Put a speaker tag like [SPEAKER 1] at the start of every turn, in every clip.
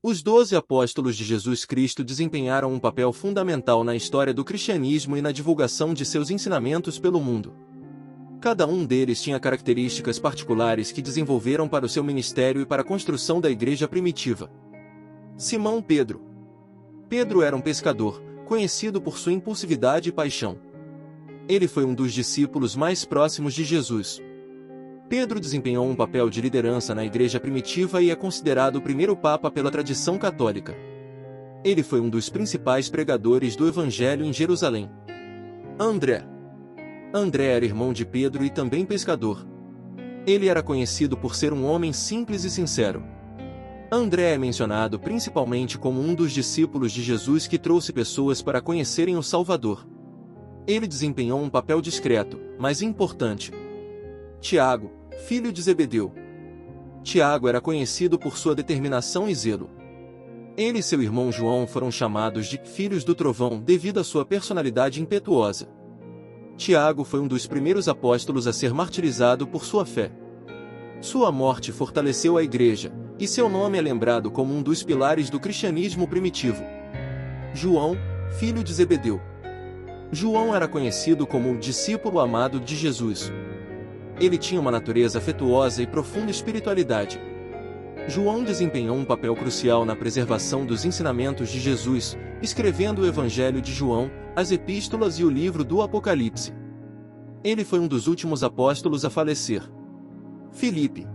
[SPEAKER 1] Os 12 apóstolos de Jesus Cristo desempenharam um papel fundamental na história do cristianismo e na divulgação de seus ensinamentos pelo mundo. Cada um deles tinha características particulares que desenvolveram para o seu ministério e para a construção da igreja primitiva. Simão Pedro. Pedro era um pescador, conhecido por sua impulsividade e paixão. Ele foi um dos discípulos mais próximos de Jesus. Pedro desempenhou um papel de liderança na igreja primitiva e é considerado o primeiro papa pela tradição católica. Ele foi um dos principais pregadores do Evangelho em Jerusalém. André. André era irmão de Pedro e também pescador. Ele era conhecido por ser um homem simples e sincero. André é mencionado principalmente como um dos discípulos de Jesus que trouxe pessoas para conhecerem o Salvador. Ele desempenhou um papel discreto, mas importante. Tiago, filho de Zebedeu. Tiago era conhecido por sua determinação e zelo. Ele e seu irmão João foram chamados de filhos do trovão devido à sua personalidade impetuosa. Tiago foi um dos primeiros apóstolos a ser martirizado por sua fé. Sua morte fortaleceu a igreja, e seu nome é lembrado como um dos pilares do cristianismo primitivo. João, filho de Zebedeu. João era conhecido como o discípulo amado de Jesus. Ele tinha uma natureza afetuosa e profunda espiritualidade. João desempenhou um papel crucial na preservação dos ensinamentos de Jesus, escrevendo o Evangelho de João, as Epístolas e o livro do Apocalipse. Ele foi um dos últimos apóstolos a falecer. Filipe.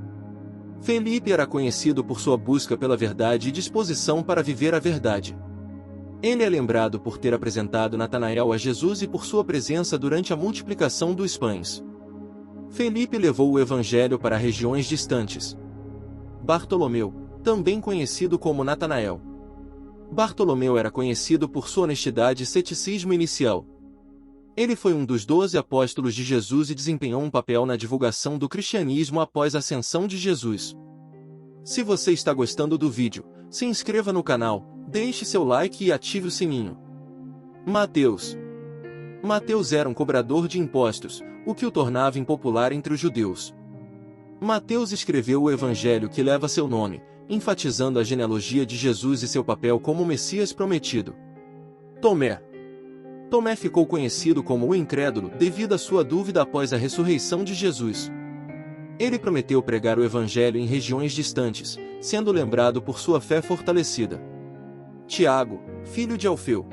[SPEAKER 1] Filipe era conhecido por sua busca pela verdade e disposição para viver a verdade. Ele é lembrado por ter apresentado Natanael a Jesus e por sua presença durante a multiplicação dos pães. Felipe levou o evangelho para regiões distantes. Bartolomeu, também conhecido como Natanael. Bartolomeu era conhecido por sua honestidade e ceticismo inicial. Ele foi um dos 12 apóstolos de Jesus e desempenhou um papel na divulgação do cristianismo após a ascensão de Jesus. Se você está gostando do vídeo, se inscreva no canal, deixe seu like e ative o sininho. Mateus. Mateus era um cobrador de impostos, o que o tornava impopular entre os judeus. Mateus escreveu o evangelho que leva seu nome, enfatizando a genealogia de Jesus e seu papel como o Messias prometido. Tomé. Tomé ficou conhecido como o incrédulo devido à sua dúvida após a ressurreição de Jesus. Ele prometeu pregar o evangelho em regiões distantes, sendo lembrado por sua fé fortalecida. Tiago, filho de Alfeu.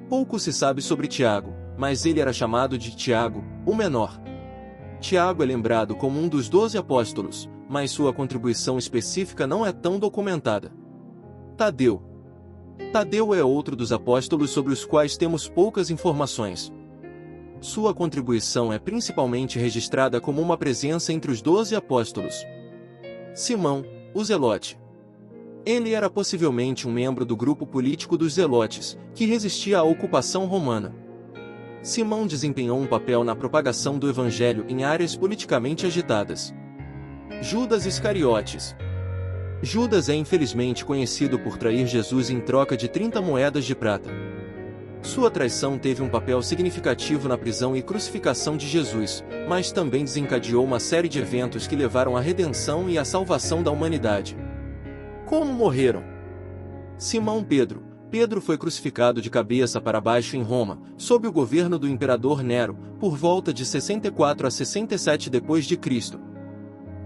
[SPEAKER 1] Pouco se sabe sobre Tiago, mas ele era chamado de Tiago, o menor. Tiago é lembrado como um dos 12 apóstolos, mas sua contribuição específica não é tão documentada. Tadeu. Tadeu é outro dos apóstolos sobre os quais temos poucas informações. Sua contribuição é principalmente registrada como uma presença entre os 12 apóstolos. Simão, o Zelote. Ele era possivelmente um membro do grupo político dos Zelotes, que resistia à ocupação romana. Simão desempenhou um papel na propagação do evangelho em áreas politicamente agitadas. Judas Iscariotes. Judas é infelizmente conhecido por trair Jesus em troca de 30 moedas de prata. Sua traição teve um papel significativo na prisão e crucificação de Jesus, mas também desencadeou uma série de eventos que levaram à redenção e à salvação da humanidade. Como morreram? Simão Pedro. Pedro foi crucificado de cabeça para baixo em Roma, sob o governo do imperador Nero, por volta de 64 a 67 d.C.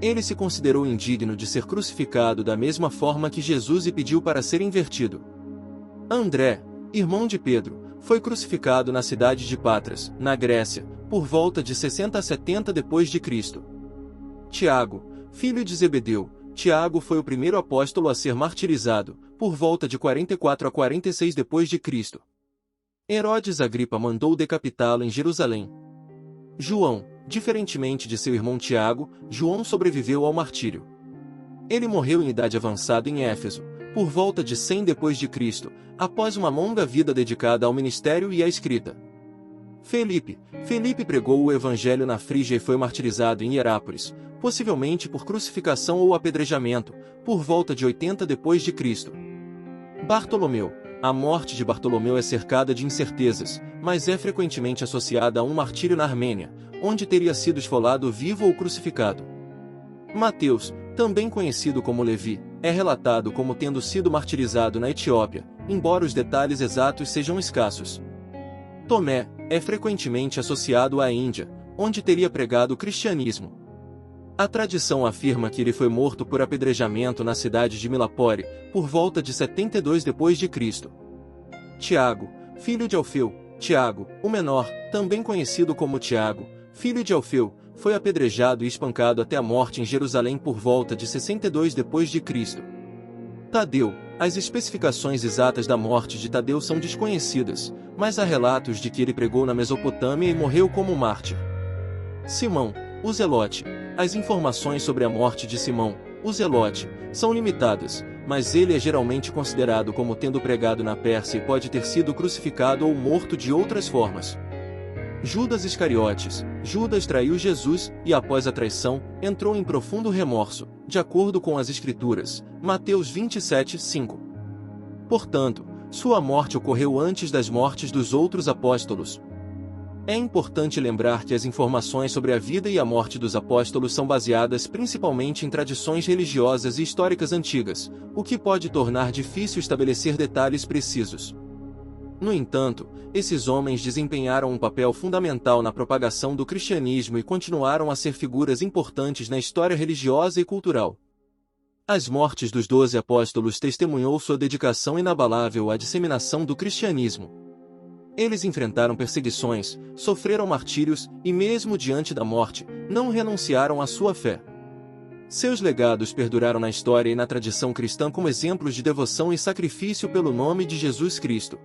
[SPEAKER 1] Ele se considerou indigno de ser crucificado da mesma forma que Jesus e pediu para ser invertido. André, irmão de Pedro, foi crucificado na cidade de Patras, na Grécia, por volta de 60 a 70 d.C. Tiago, filho de Zebedeu. Tiago foi o primeiro apóstolo a ser martirizado, por volta de 44 a 46 d.C. Herodes Agripa mandou decapitá-lo em Jerusalém. João, diferentemente de seu irmão Tiago, João sobreviveu ao martírio. Ele morreu em idade avançada em Éfeso, por volta de 100 d.C., após uma longa vida dedicada ao ministério e à escrita. Felipe pregou o evangelho na Frígia e foi martirizado em Hierápolis, possivelmente por crucificação ou apedrejamento, por volta de 80 d.C. Bartolomeu. A morte de Bartolomeu é cercada de incertezas, mas é frequentemente associada a um martírio na Armênia, onde teria sido esfolado vivo ou crucificado. Mateus, também conhecido como Levi, é relatado como tendo sido martirizado na Etiópia, embora os detalhes exatos sejam escassos. Tomé é frequentemente associado à Índia, onde teria pregado o cristianismo. A tradição afirma que ele foi morto por apedrejamento na cidade de Milapore, por volta de 72 d.C. Tiago, filho de Alfeu, Tiago, o menor, também conhecido como Tiago, filho de Alfeu, foi apedrejado e espancado até a morte em Jerusalém por volta de 62 d.C. Tadeu, as especificações exatas da morte de Tadeu são desconhecidas, mas há relatos de que ele pregou na Mesopotâmia e morreu como mártir. Simão, o Zelote. As informações sobre a morte de Simão, o Zelote, são limitadas, mas ele é geralmente considerado como tendo pregado na Pérsia e pode ter sido crucificado ou morto de outras formas. Judas Iscariotes. Judas traiu Jesus e, após a traição, entrou em profundo remorso, de acordo com as Escrituras, Mateus 27, 5. Portanto, sua morte ocorreu antes das mortes dos outros apóstolos. É importante lembrar que as informações sobre a vida e a morte dos apóstolos são baseadas principalmente em tradições religiosas e históricas antigas, o que pode tornar difícil estabelecer detalhes precisos. No entanto, esses homens desempenharam um papel fundamental na propagação do cristianismo e continuaram a ser figuras importantes na história religiosa e cultural. As mortes dos 12 apóstolos testemunhou sua dedicação inabalável à disseminação do cristianismo. Eles enfrentaram perseguições, sofreram martírios e, mesmo diante da morte, não renunciaram à sua fé. Seus legados perduraram na história e na tradição cristã como exemplos de devoção e sacrifício pelo nome de Jesus Cristo.